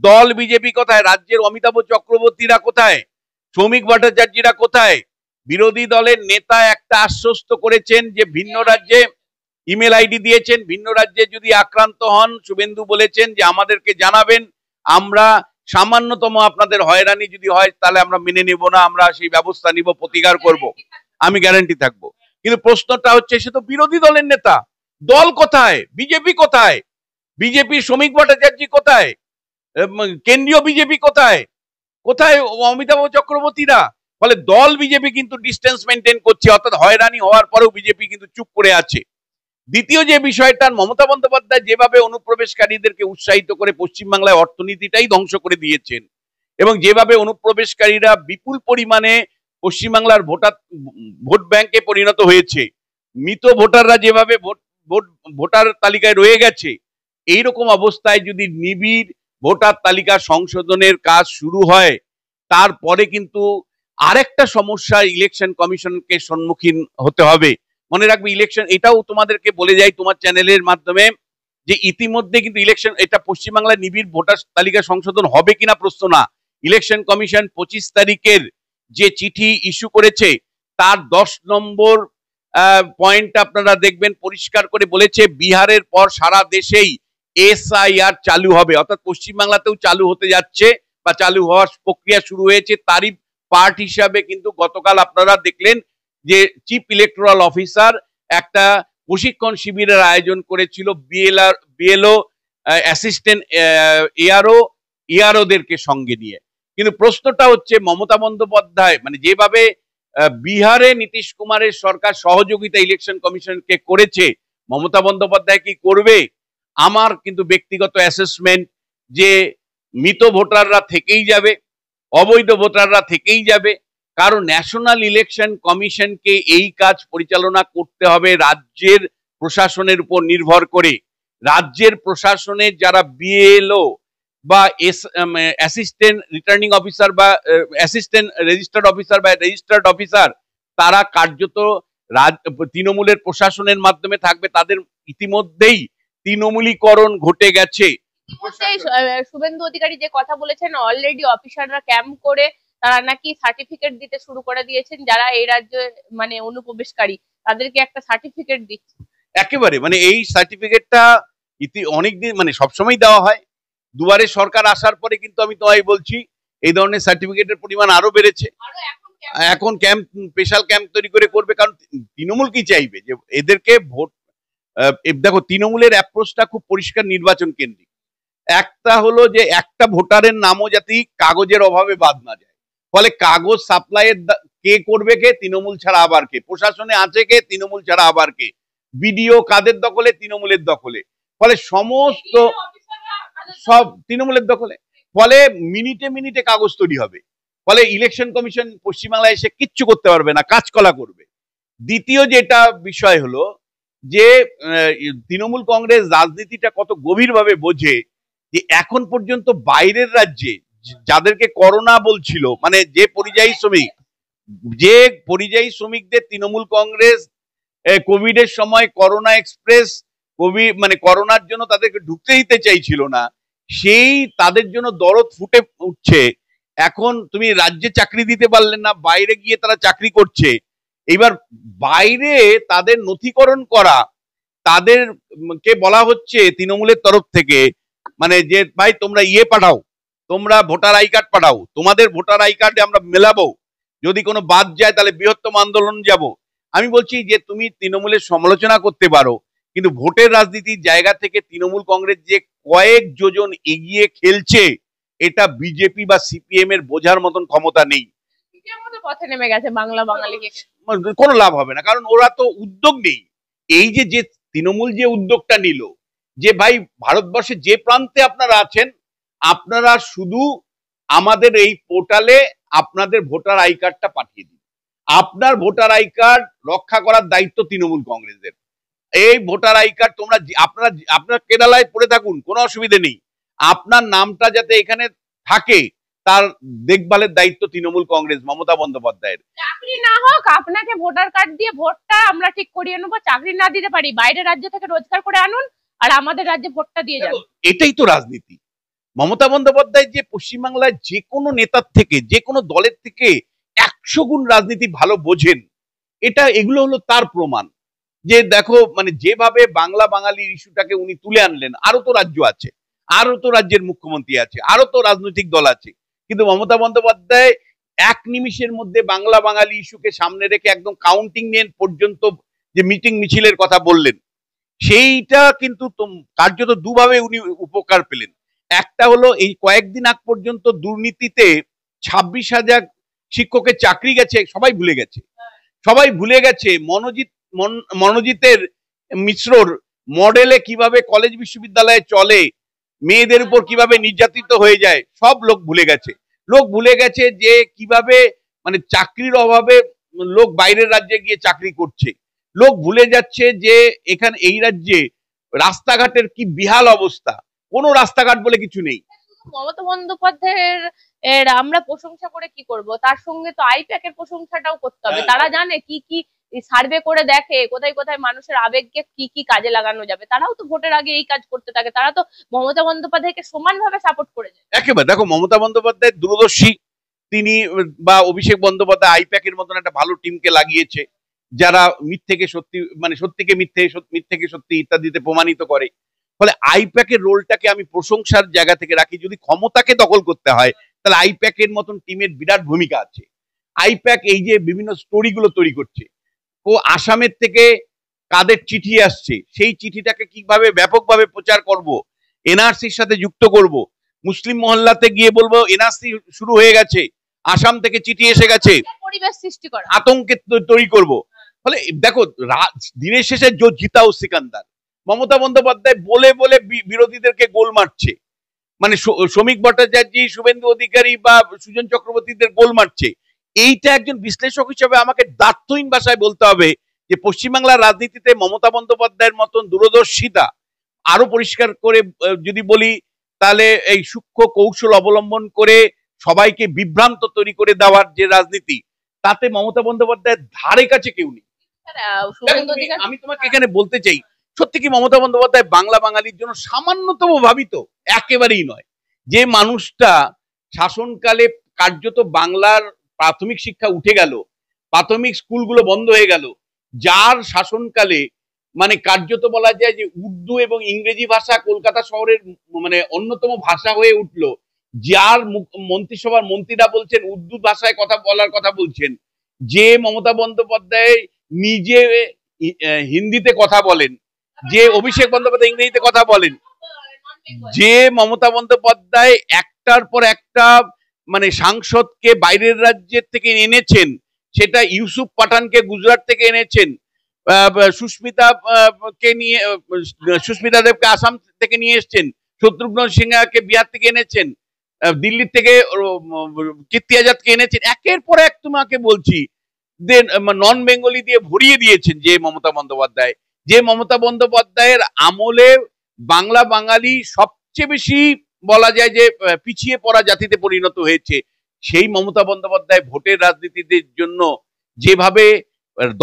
দল বিজেপি কোথায়? রাজ্যের অমিতাভ চক্রবর্তীরা কোথায়? শ্রমিক ভট্টাচার্যরা কোথায়? বিরোধী দলের নেতা একটা আশ্বস্ত করেছেন যে ভিন্ন রাজ্যে ইমেল আইডি দিয়েছেন, ভিন্ন রাজ্যে যদি আক্রান্ত হন শুভেন্দু বলেছেন যে আমাদেরকে জানাবেন, আমরা সামান্যতম আপনাদের হয়রানি যদি হয় তাহলে আমরা মেনে নেব না, আমরা সেই ব্যবস্থা নিব, প্রতিকার করব, আমি গ্যারান্টি থাকবো। কিন্তু প্রশ্নটা হচ্ছে, সে তো বিরোধী দলের নেতা, দল কোথায়? বিজেপি কোথায়? বিজেপি শ্রমিক ভট্টাচার্য কোথায়? কেন্দ্রীয় বিজেপি কোথায়? কোথায় অমিতাভ চক্রবর্তীরা? ফলে দল বিজেপি কিন্তু ডিস্টেন্স মেনটেন করছে, অর্থাৎ হয়রানি হওয়ার পরেও বিজেপি কিন্তু চুপ করে আছে। দ্বিতীয় যে বিষয়টা, মমতা বন্দ্যোপাধ্যায় যেভাবে অনুপ্রবেশকারীদেরকে উৎসাহিত করে পশ্চিমবাংলায় অর্থনীতিটাই ধ্বংস করে দিয়েছেন, এবং যেভাবে অনুপ্রবেশকারীরা বিপুল পরিমাণে পশ্চিমবাংলার ভোট ব্যাংকে পরিণত হয়েছে, মৃত ভোটাররা যেভাবে ভোটার তালিকায় রয়ে গেছে, এইরকম অবস্থায় যদি নিবিড় ভোটার তালিকা সংশোধনের কাজ শুরু হয়, তারপরে কিন্তু আরেকটা সমস্যা ইলেকশন কমিশনকে সম্মুখীন হতে হবে। মনে রাখবে ইলেকশন, এটাও তোমাদেরকে বলে যাই তোমার চ্যানেলের মাধ্যমে, যে ইতিমধ্যে কিন্তু ইলেকশন, এটা পশ্চিমবাংলায় নিবিড় ভোটার তালিকা সংশোধন হবে কিনা প্রশ্ন না, ইলেকশন কমিশন 25 তারিখের যে চিঠি ইস্যু করেছে তার 10 নম্বর পয়েন্ট আপনারা দেখবেন পরিষ্কার করে বলেছে বিহারের পর সারা দেশেই এসআইআর চালু হবে, অর্থাৎ পশ্চিমবাংলাতেও চালু হতে যাচ্ছে বা চালু হওয়ার প্রক্রিয়া শুরু হয়েছে। তারই পার্ট হিসাবে কিন্তু গতকাল আপনারা দেখলেন যে চিফ ইলেকটোরাল অফিসার একটা প্রশিক্ষণ শিবিরের আয়োজন করেছিল বিএলও, অ্যাসিস্ট্যান্ট এআরওদেরকে সঙ্গে নিয়ে। কিন্তু প্রশ্নটা হচ্ছে মমতা বন্দ্যোপাধ্যায় মানে যেভাবে বিহারে নীতিশ কুমারের সরকার সহযোগিতা ইলেকশন কমিশনকে করেছে, মমতা বন্দ্যোপাধ্যায় কি করবে? আমার কিন্তু ব্যক্তিগত অ্যাসেসমেন্ট যে মৃত ভোটাররা থেকেই যাবে, অবৈধ ভোটাররা থেকেই যাবে, কারণ ন্যাশনাল ইলেকশন কমিশনকে এই কাজ পরিচালনা করতে হবে রাজ্যের প্রশাসনের উপর নির্ভর করে। রাজ্যের প্রশাসনের যারা বিএলও বা অ্যাসিস্ট্যান্ট রিটার্নিং অফিসার বা অ্যাসিস্ট্যান্ট রেজিস্টার্ড অফিসার বা রেজিস্টার্ড অফিসার, তারা কার্যত তৃণমূলের প্রশাসনের মাধ্যমে থাকবে। তাদের ইতিমধ্যেই তৃণমূলীকরণ ঘটে গেছে। শুভেন্দু অধিকারী যে কথা বলেছেন, অলরেডি অফিসাররা ক্যাম্প করে তারা নাকি সার্টিফিকেট দিতে শুরু করে দিয়েছেন, যারা এই রাজ্যে মানে অনুপ্রবেশকারী তাদেরকে একটা সার্টিফিকেট দিচ্ছে। একেবারে মানে এই সার্টিফিকেটটা অনেকদিন মানে সবসময় দেওয়া হয়, দুবারে সরকার আসার পরে কিন্তু আমি তোমায় বলছি এই ধরনের সার্টিফিকেটের পরিমাণ আরো বেড়েছে। এখন ক্যাম্প, স্পেশাল ক্যাম্প তৈরি করে করবে, কারণ তৃণমূল কি চাইবে যে এদেরকে ভোট। দেখো তৃণমূলের অ্যাপ্রোচটা খুব পরিষ্কার নির্বাচন কেন্দ্রিক। একটা হলো যে একটা ভোটারের নামও যাতে কাগজের অভাবে বাদ না যায়, ফলে কাগজ সাপ্লাইয়ের কে করবে, কে? তৃণমূল ছাড়া আবার কে? প্রশাসনে আছে কে? তৃণমূল ছাড়া আবার কে? বিডিও কাদের দখলে? তৃণমূলের দখলে। ফলে সমস্ত সব তৃণমূলের দখলে, ফলে মিনিটে মিনিটে কাগজ তৈরি হবে। ফলে ইলেকশন কমিশন পশ্চিমবাংলায় এসে কিচ্ছু করতে পারবে না, কাজকলা করবে। দ্বিতীয় যেটা বিষয় হলো যে তৃণমূল কংগ্রেস রাজনীতিটা কত গভীরভাবে বোঝে, যে এখন পর্যন্ত বাইরের রাজ্যে যাদেরকে করোনা বলছিল, মানে যে পরিযায়ী শ্রমিকদের তৃণমূল কংগ্রেস কোভিড এর সময় করোনা এক্সপ্রেস, কোভিড মানে করোনার জন্য তাদেরকে ঢুকতে দিতে চাইছিল না, সেই তাদের জন্য দরদ ফুটে উঠছে। এখন তুমি রাজ্যে চাকরি দিতে পারলেন না, বাইরে গিয়ে তারা চাকরি করছে। এবার বাইরে তাদের নথিকরণ করা, তাদেরকে বলা হচ্ছে তৃণমূলের তরফ থেকে, মানে যে ভাই তোমরা পাঠাও, তোমরা ভোটার আই কার্ড পাঠাও, তোমাদের ভোটার আই কার্ডে আমরা মেলাবো, যদি কোনো বাদ যায় তাহলে বৃহত্তম আন্দোলন যাব। আমি বলছি যে তুমি তৃণমূলের সমালোচনা করতে পারো, কিন্তু ভোটের রাজনীতির জায়গা থেকে তৃণমূল কংগ্রেস যে কয়েক যোজন এগিয়ে খেলছে, এটা বিজেপি বা সিপিএম এর বোঝার মতন ক্ষমতা নেই। পথে নেমে গেছে বাংলা বাঙালিকে, কোনো লাভ হবে না, কারণ ওরা তো উদ্যোগ নেই। এই যে তৃণমূল যে উদ্যোগটা নিল, যে ভাই ভারতবর্ষে যে প্রান্তে আপনারা আছেন, আপনারা শুধু আমাদের এই পোর্টালে আপনাদের ভোটার আই কার্ডটা পাঠিয়ে দিন। আপনার ভোটার আই কার্ড রক্ষা করার দায়িত্ব তৃণমূল কংগ্রেসের। এই ভোটার আই কার্ড তোমরা আপনার কেরালায় পড়ে থাকুন, কোনো অসুবিধা নেই, আপনার নামটা যাতে এখানে থাকে তার দেখভালের দায়িত্ব তৃণমূল কংগ্রেস মমতা বন্দ্যোপাধ্যায়ের। চাকরি না হোক, আপনাকে ভোটার কার্ড দিয়ে ভোটটা আমরা ঠিক করিয়ে নেবো। চাকরি না দিতে পারি, বাইরের রাজ্য থেকে রোজগার করে আনুন আর আমাদের রাজ্যে ভোটটা দিয়ে যান। এটাই তো রাজনীতি। মমতা বন্দ্যোপাধ্যায় যে পশ্চিমবাংলায় যে কোনো নেতার থেকে, যে কোনো দলের থেকে 100 গুণ রাজনীতি ভালো বোঝেন, এগুলো হলো তার প্রমাণ। যে দেখো মানে যেভাবে বাংলা বাঙালির ইস্যুটাকে উনি তুলে আনলেন, আরো তো রাজ্য আছে, আরো তো রাজ্যের মুখ্যমন্ত্রী আছে, আরো তো রাজনৈতিক দল আছে, কিন্তু মমতা বন্দ্যোপাধ্যায় এক নিমিষের মধ্যে বাংলা বাঙালি ইস্যুকে সামনে রেখে একদম কাউন্টিং নিয়ে পর্যন্ত যে মিটিং মিছিলের কথা বললেন, সেইটা কিন্তু কার্যত দুভাবে উনি উপকার পেলেন। একটা হলো এই কয়েকদিন আগ পর্যন্ত দুর্নীতিতে 26,000 শিক্ষকের চাকরি গেছে, সবাই ভুলে গেছে মনোজিতের মিশ্রর মডেলে কিভাবে কলেজ বিশ্ববিদ্যালয়ে চলে, মেয়েদের উপর কিভাবে নির্যাতিত হয়ে যায়, সব লোক ভুলে গেছে যে কিভাবে মানে চাকরির অভাবে লোক বাইরের রাজ্যে গিয়ে চাকরি করছে। লোক ভুলে যাচ্ছে যে এখানে এই রাজ্যে রাস্তাঘাটের কি বিহাল অবস্থা, কোনো রাস্তাঘাট বলে কিছু নেই। মমতা বন্দ্যোপাধ্যায়ের আমরা প্রশংসা করে কি করব, তার সঙ্গে তো আইপ্যাকের প্রশংসাটাও করতে হবে। তারা জানে কি কি সার্ভে করে দেখে, কোথায় কোথায় মানুষের আবেগকে কি কি কাজে লাগানো যাবে। তারাও তো ভোটের আগে এই কাজ করতে থাকে, তারা তো মমতা বন্দ্যোপাধ্যায়কে সমানভাবে সাপোর্ট করে যায়। একেবারে দেখো, মমতা বন্দ্যোপাধ্যায় দূরদর্শী তিনি, বা অভিষেক বন্দ্যোপাধ্যায় আইপ্যাকের মতন একটা ভালো টিমকে লাগিয়েছে, যারা মিথ্যেকে সত্যি, মানে সত্যিকে মিথ্যে, মিথ্যেকে সত্যি ইত্যাদিতে প্রমাণিত করে। ফলে আইপ্যাকের রোলটাকে আমি প্রশংসার জায়গা থেকে রাখি। যদি ক্ষমতাকে দখল করতে হয় তাহলে আইপ্যাকের মতন টিমের বিরাট ভূমিকা আছে। আইপ্যাক এই যে বিভিন্ন স্টোরিগুলো তৈরি করছে, ও আসামের থেকে কাদের চিঠি আসছে, সেই চিঠিটাকে কিভাবে ব্যাপকভাবে প্রচার করব, এনআরসির সাথে যুক্ত করব, মুসলিম মহল্লাতে গিয়ে বলবো এনআরসি শুরু হয়ে গেছে, আসাম থেকে চিঠি এসে গেছে, পরিবেশ সৃষ্টি করা, আতঙ্কের তৈরি করব। ফলে দেখো, দিনের শেষে জো জিতা ও সিকান্দার। মমতা বন্দ্যোপাধ্যায় বলে বলে বিরোধীদেরকে গোল মারছে, মানে শ্রমিক ভট্টাচার্য, শুভেন্দু অধিকারী বা সুজন চক্রবর্তীদের গোল মারছে। এইটা একজন বিশ্লেষক হিসেবে আমাকে দার্থহীন ভাষায় বলতে হবে যে পশ্চিমবাংলার রাজনীতিতে মমতা বন্দ্যোপাধ্যায়ের মতন দূরদর্শিতা, আরো পরিষ্কার করে যদি বলি তাহলে এই সূক্ষ্ম কৌশল অবলম্বন করে সবাইকে বিভ্রান্ত তৈরি করে দেওয়ার যে রাজনীতি, তাতে মমতা বন্দ্যোপাধ্যায়ের ধারে কাছে কেউ নেই। আমি তোমাকে এখানে বলতে চাই, সত্যি কি মমতা বন্দ্যোপাধ্যায় বাংলা বাঙালির জন্য সামান্যতম ভাবিত? একেবারেই নয়। যে মানুষটা শাসনকালে কার্যত বাংলার প্রাথমিক শিক্ষা উঠে গেল, প্রাথমিক স্কুলগুলো বন্ধ হয়ে গেল, যার শাসনকালে মানে কার্যত বলা যায় যে উর্দু এবং ইংরেজি ভাষা কলকাতা শহরের মানে অন্যতম ভাষা হয়ে উঠলো, যার মন্ত্রিসভার মন্ত্রীরা বলছেন উর্দু ভাষায় কথা বলার কথা বলছেন, যে মমতা বন্দ্যোপাধ্যায় নিজে হিন্দিতে কথা বলেন, যে অভিষেক বন্দ্যোপাধ্যায় ইংরেজিতে কথা বলেন, যে মমতা বন্দ্যোপাধ্যায় একটার পর একটা মানে সাংসদকে বাইরের রাজ্যের থেকে এনেছেন, সেটা ইউসুফ পাঠানকে গুজরাট থেকে এনেছেন, সুস্মিতা কে নিয়ে, সুস্মিতা দেবকে আসাম থেকে নিয়ে এসছেন, শত্রুঘ্ন সিনহাকে বিহার থেকে এনেছেন, দিল্লির থেকে কীর্তি আজাদকে এনেছেন, একের পর এক তোমাকে বলছি নন বেঙ্গলি দিয়ে ভরিয়ে দিয়েছেন। যে মমতা বন্দ্যোপাধ্যায়, যে মমতা বন্দ্যোপাধ্যায়ের আমলে বাংলা বাঙালি সবচেয়ে বেশি বলা যায় যে পিছিয়ে পড়া জাতিতে পরিণত হয়েছে, সেই মমতা বন্দ্যোপাধ্যায় ভোটের রাজনীতির জন্য যেভাবে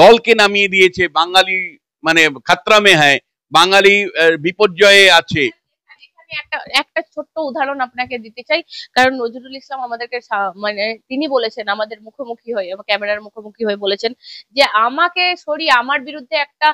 দলকে নামিয়ে দিয়েছে, বাঙালি মানে খাতরা মে হ্যায়, বাঙালি বিপর্যয়ে আছে। একটা ছোট্ট উদাহরণ আপনাকে দিতে চাই, কারণ নজরুল ইসলাম আমাদেরকে মানে তিনি বলেছেন আমাদের মুখোমুখি হয়ে, ক্যামেরার মুখোমুখি হয়ে বলেছেন যে আমাকে সরিয়ে, আমার বিরুদ্ধে একটা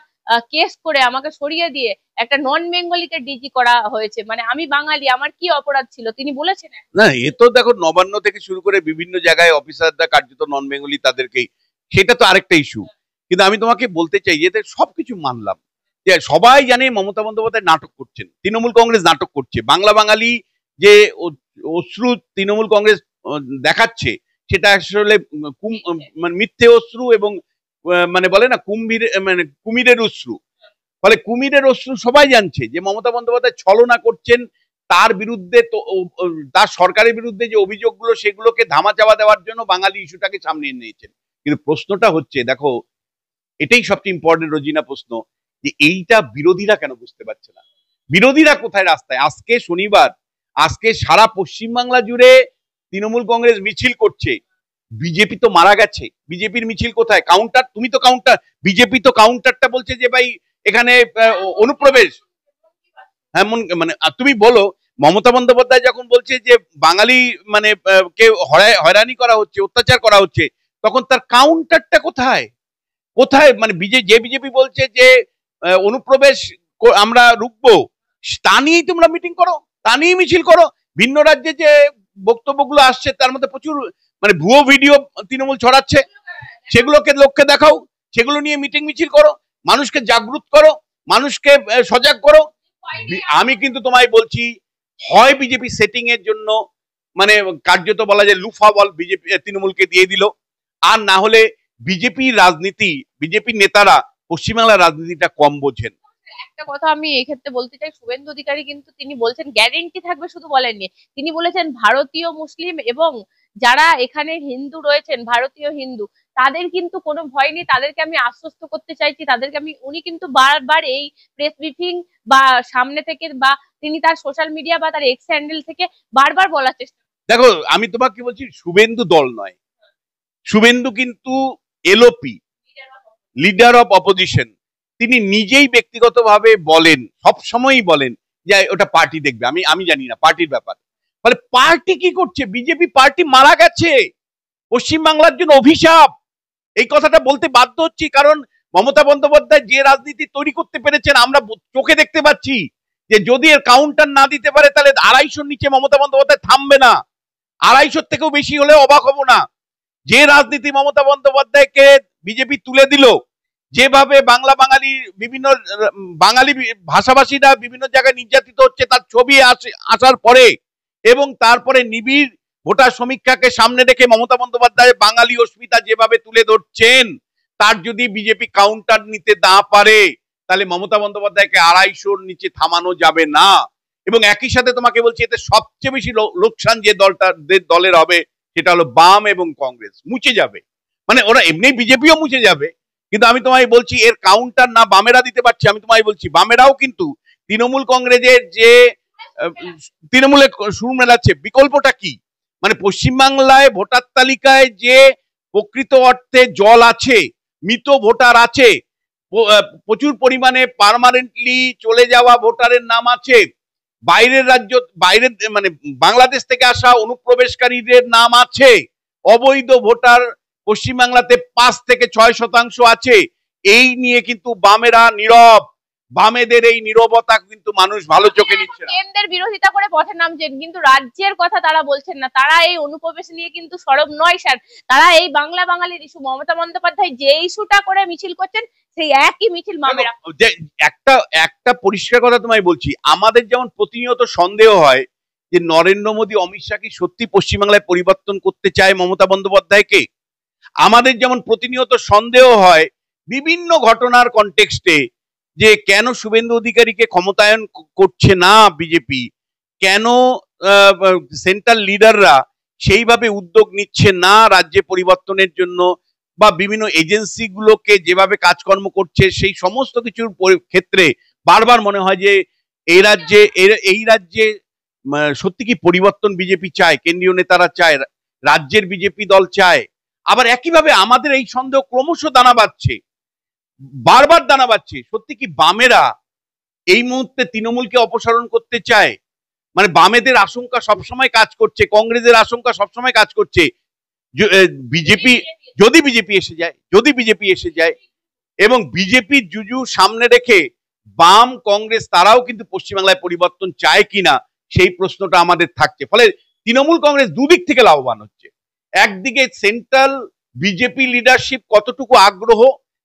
কেস করে আমাকে সরিয়ে দিয়ে একটা নন বেঙ্গলিকে ডিজি করা হয়েছে, মানে আমি বাঙালি, আমার কি অপরাধ ছিল, তিনি বলেছেন। না, এ তো দেখো নবান্ন থেকে শুরু করে বিভিন্ন জায়গায় অফিসাররা কার্যত নন বেঙ্গলি, তাদেরকেই, সেটা তো আরেকটা ইস্যু। কিন্তু আমি তোমাকে বলতে চাই যে সবকিছু মানলাম, যে সবাই জানে মমতা বন্দ্যোপাধ্যায় নাটক করছেন, তৃণমূল কংগ্রেস নাটক করছে, বাংলা বাঙালি যে অশ্রু তৃণমূল কংগ্রেস দেখাচ্ছে সেটা আসলে মানে মিথ্যে অশ্রু, এবং মানে বলে না মানে কুমিরের অশ্রু। ফলে কুমিরের অশ্রু সবাই জানছে যে মমতা বন্দ্যোপাধ্যায় ছলনা করছেন, তার বিরুদ্ধে তার সরকারের বিরুদ্ধে যে অভিযোগগুলো সেগুলোকে ধামাচাপা দেওয়ার জন্য বাঙালি ইস্যুটাকে সামনে নিয়েছেন। কিন্তু প্রশ্নটা হচ্ছে, দেখো এটাই সবচেয়ে ইম্পর্টেন্ট রোজিনা প্রশ্ন, যে এইটা বিরোধীরা কেন বুঝতে পারছে না? বিরোধীরা কোথায় রাস্তায়? আজকে শনিবার, আজকে সারা পশ্চিমবাংলা জুড়ে তৃণমূল কংগ্রেস মিছিল করছে, বিজেপি তো মারা গেছে, বিজেপির মিছিল কোথায়? কাউন্টার, তুমি তো কাউন্টার, বিজেপি তো কাউন্টারটা বলছে যে ভাই এখানে অনুপ্রবেশ। হ্যাঁ, মানে তুমি বলো, মমতা বন্দ্যোপাধ্যায় যখন বলছে যে বাঙালি মানে কেউ হয়রানি করা হচ্ছে, অত্যাচার করা হচ্ছে, তখন তার কাউন্টারটা কোথায়? কোথায় মানে যে বিজেপি বলছে যে অনুপ্রবেশ আমরা রুখবো, তা নিয়েই তোমরা মিটিং করো, তা নিয়েই মিছিল করো। ভিন্ন রাজ্যে যে বক্তব্যগুলো আসছে তার মধ্যে প্রচুর মানে ভুয়ো ভিডিও তৃণমূল ছড়াচ্ছে, সেগুলোকে লোককে দেখাও, সেগুলো নিয়ে মিটিং মিছিল করো, মানুষকে জাগ্রত করো, মানুষকে সজাগ করো। আমি কিন্তু তোমায় বলছি, হয় বিজেপি সেটিং এর জন্য মানে কার্যত বলা যায় লুফা বল বিজেপি তৃণমূলকে দিয়ে দিল, আর না হলে বিজেপির রাজনীতি, বিজেপির নেতারা পশ্চিমবাংলার রাজনীতিটা কম বোঝেন। একটা কথা আমি এই ক্ষেত্রে বলতে চাই, শুভেন্দু অধিকারী কিন্তু তিনি বলছেন গ্যারেন্টি থাকবে, শুধু বলেননি, তিনি বলেছেন ভারতীয় মুসলিম এবং যারা এখানে হিন্দু রয়েছেন, ভারতীয় হিন্দু, তাদের কিন্তু কোনো ভয় নেই। তাদেরকে আমি আশ্বস্ত করতে চাইছি, উনি কিন্তু বারবার এই প্রেস ব্রিফিং বা সামনে থেকে বা তিনি তার সোশ্যাল মিডিয়া বা তার এক্স হ্যান্ডেল থেকে বারবার বলার চেষ্টা। দেখো, আমি তোমাকে বলছি, শুভেন্দু দল নয়, শুভেন্দু কিন্তু এলওপি, লিডার অফ অপোজিশন। তিনি নিজেই ব্যক্তিগতভাবে বলেন, সবসময়ই বলেন যে ওটা পার্টি দেখবে। আমি জানি না পার্টির ব্যাপার। ফলে পার্টি কি করছে? বিজেপি পার্টি মারা গেছে, পশ্চিমবাংলার জন্য অভিশাপ। এই কথাটা বলতে বাধ্য হচ্ছি, কারণ মমতা বন্দ্যোপাধ্যায় যে রাজনীতি তৈরি করতে পেরেছেন আমরা চোখে দেখতে পাচ্ছি, যে যদি এর কাউন্টার না দিতে পারে তাহলে 250-র নিচে মমতা বন্দ্যোপাধ্যায় থামবে না। 250-র থেকেও বেশি হলে অবাক হব না। যে রাজনীতি মমতা বন্দ্যোপাধ্যায়কে বিজেপি তুলে দিল, যেভাবে বাঙালি বিভিন্ন বাঙালি ভাষাভাষীরা বিভিন্ন জায়গায় নির্যাতিত হচ্ছে তার ছবি আসার পরে, এবং তারপরে নিবিড় ভোটার সমীক্ষাকে সামনে রেখে মমতা বন্দ্যোপাধ্যায় বাঙালি অস্মিতা যেভাবে তুলে ধরছেন, তার যদি বিজেপি কাউন্টার নিতে না পারে তাহলে মমতা বন্দ্যোপাধ্যায়কে 250-র নিচে থামানো যাবে না। এবং একই সাথে তোমাকে বলছি, এতে সবচেয়ে বেশি লোকসান যে দলের হবে সেটা হলো বাম এবং কংগ্রেস। মুছে যাবে, মানে ওরা এমনি বিজেপিও মুছে যাবে, কিন্তু আমি তোমায় বলছি এর কাউন্টার না বামেরা দিতে পারছি। আমি তোমায় বলছি বামেরাও কিন্তু তৃণমূল কংগ্রেসের যে তৃণমূলে সুর মেলাচ্ছে, বিকল্পটা কি? মানে পশ্চিমবাংলায় ভোটার তালিকায় যে প্রকৃত অর্থে জল আছে, মৃত ভোটার আছে, প্রচুর পরিমাণে পার্মানেন্টলি চলে যাওয়া ভোটারের নাম আছে, বাইরের রাজ্য, বাইরের মানে বাংলাদেশ থেকে আসা অনুপ্রবেশকারীদের নাম আছে, অবৈধ ভোটার পশ্চিমবাংলাতে 5 থেকে 6% আছে। এই নিয়ে কিন্তু বামেরা নীরব। বামেদের এই নীরবতা কিন্তু মানুষ ভালো চোখে নিচ্ছে না। কেন্দ্রের বিরোধিতা করে পথে নামছেন, কিন্তু রাজ্যের কথা তারা বলছেন না। তারা এই অনুপ্রবেশ নিয়ে কিন্তু সরব নয় স্যার, তারা এই বাঙালির ইস্যু, মমতা বন্দ্যোপাধ্যায় যে ইস্যুটা করে মিছিল করছেন সেই একই মিছিল বামেরা। একটা পরিষ্কার কথা তোমায় বলছি, আমাদের যেমন প্রতিনিয়ত সন্দেহ হয় যে নরেন্দ্র মোদী, অমিত শাহ কি সত্যি পশ্চিমবাংলায় পরিবর্তন করতে চায় মমতা বন্দ্যোপাধ্যায়কে, আমাদের যেমন প্রতিনিয়ত সন্দেহ হয় বিভিন্ন ঘটনার কনটেক্সটে যে কেন শুভেন্দু অধিকারীকে ক্ষমতায়ন করছে না বিজেপি, কেন সেন্ট্রাল লিডাররা সেইভাবে উদ্যোগ নিচ্ছে না রাজ্যে পরিবর্তনের জন্য, বা বিভিন্ন এজেন্সিগুলোকে যেভাবে কাজকর্ম করছে সেই সমস্ত কিছুর ক্ষেত্রে বারবার মনে হয় যে এই রাজ্যে সত্যি কি পরিবর্তন বিজেপি চায়, কেন্দ্রীয় নেতারা চায়, রাজ্যের বিজেপি দল চায়। আবার একইভাবে আমাদের এই সন্দেহ ক্রমশ বারবার দানা বাচ্ছে, সত্যি কি বামেরা এই মুহূর্তে তৃণমূলকে অপসারণ করতে চায়? মানে বামেদের আশঙ্কা সবসময় কাজ করছে, কংগ্রেসের আশঙ্কা সবসময় কাজ করছে, যদি বিজেপি এসে যায় এবং বিজেপির জুজু সামনে রেখে বাম কংগ্রেস তারাও কিন্তু পশ্চিমবাংলায় পরিবর্তন চায় কিনা সেই প্রশ্নটা আমাদের থাকছে। ফলে তৃণমূল কংগ্রেস দুদিক থেকে লাভবান হচ্ছে। একদিকে সেন্ট্রাল বিজেপি লিডারশিপ কতটুকু আগ্রহ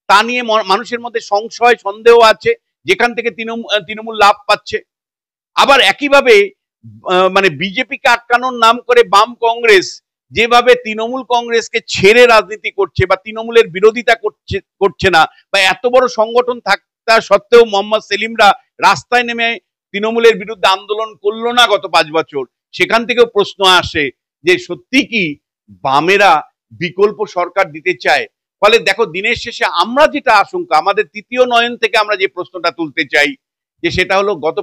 তা নিয়ে মানুষের মধ্যে সংশয় সন্দেহ আছে, যেখান থেকে তৃণমূল লাভ পাচ্ছে। আবার একইভাবে মানে বিজেপিকে আটকানোর নাম করে বাম কংগ্রেস যেভাবে তৃণমূল কংগ্রেসকে ছেড়ে রাজনীতি করছে বা তৃণমূলের বিরোধিতা করছে না, বা এত বড় সংগঠন থাকা সত্ত্বেও মোহাম্মদ সেলিমরা রাস্তায় নেমে তৃণমূলের বিরুদ্ধে আন্দোলন করলো না গত 5 বছর, সেখান থেকেও প্রশ্ন আসে যে সত্যি কি বামেরা বিকল্প সরকার দিতে চায়। ফলে দেখো, দিনের শেষে আমরা যেটা আশঙ্কা, আমাদের তৃতীয় নয়ন থেকে আমরা যে প্রশ্নটা তুলতে চাই, যে সেটা হলো গত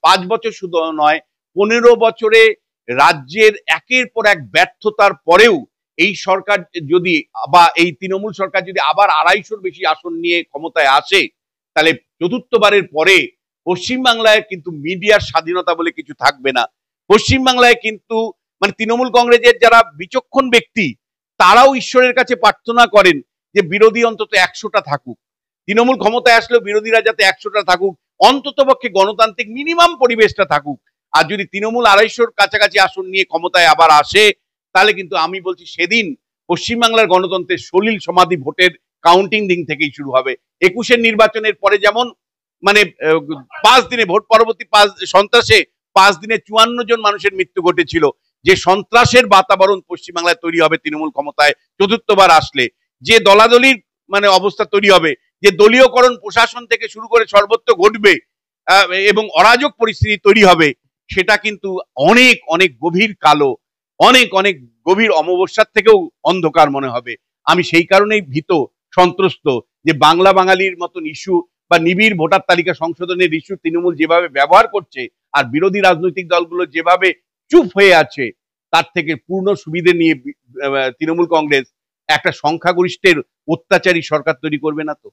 5 বছর শুধু নয়, 15 বছরে রাজ্যের একের পর এক ব্যর্থতার পরেও এই সরকার যদি, বা এই তৃণমূল সরকার যদি আবার 250-র বেশি আসন নিয়ে ক্ষমতায় আসে, তাহলে চতুর্থবারের পরে পশ্চিমবাংলায় কিন্তু মিডিয়ার স্বাধীনতা বলে কিছু থাকবে না। পশ্চিমবাংলায় কিন্তু মানে তৃণমূল কংগ্রেসের যারা বিচক্ষণ ব্যক্তি তারাও ঈশ্বরের কাছে প্রার্থনা করেন যে বিরোধী অন্তত 100টা থাকুক, তৃণমূল ক্ষমতায় আসলেও বিরোধীরা যাতে 100টা থাকুক, অন্তত পক্ষে গণতান্ত্রিক মিনিমাম পরিবেশটা থাকুক। আর যদি তৃণমূল 250-র কাছাকাছি আসন নিয়ে ক্ষমতায় আবার আসে, তাহলে কিন্তু আমি বলছি সেদিন পশ্চিমবাংলার গণতন্ত্রের সলিল সমাধি ভোটের কাউন্টিং দিন থেকেই শুরু হবে। 21-এর নির্বাচনের পরে যেমন মানে 5 দিনে ভোট পরবর্তী সন্ত্রাসে 5 দিনে 54 জন মানুষের মৃত্যু ঘটেছিল, যে সন্ত্রাসের বাতাবরণ পশ্চিমবাংলায় তৈরি হবে তৃণমূল ক্ষমতায় চতুর্থবার আসলে, যে দলাদলির মানে অবস্থা তৈরি হবে, যে দলীয়করণ প্রশাসন থেকে শুরু করে সর্বত্র ঘটবে এবং অরাজক পরিস্থিতি তৈরি হবে, সেটা কিন্তু অনেক অনেক গভীর কালো। অনেক অনেক গভীর অমাবস্যার থেকেও অন্ধকার মনে হবে। আমি সেই কারণেই ভীত, সন্ত্রস্ত যে বাংলা বাঙালির মতন ইস্যু বা নিবিড় ভোটার তালিকা সংশোধনের ইস্যু তৃণমূল যেভাবে ব্যবহার করছে আর বিরোধী রাজনৈতিক দলগুলো যেভাবে চুপ হয়ে আছে, তার থেকে পূর্ণ সুবিধে নিয়ে তৃণমূল কংগ্রেস একটা সংখ্যাগরিষ্ঠের অত্যাচারী সরকার তৈরি করবে না তো।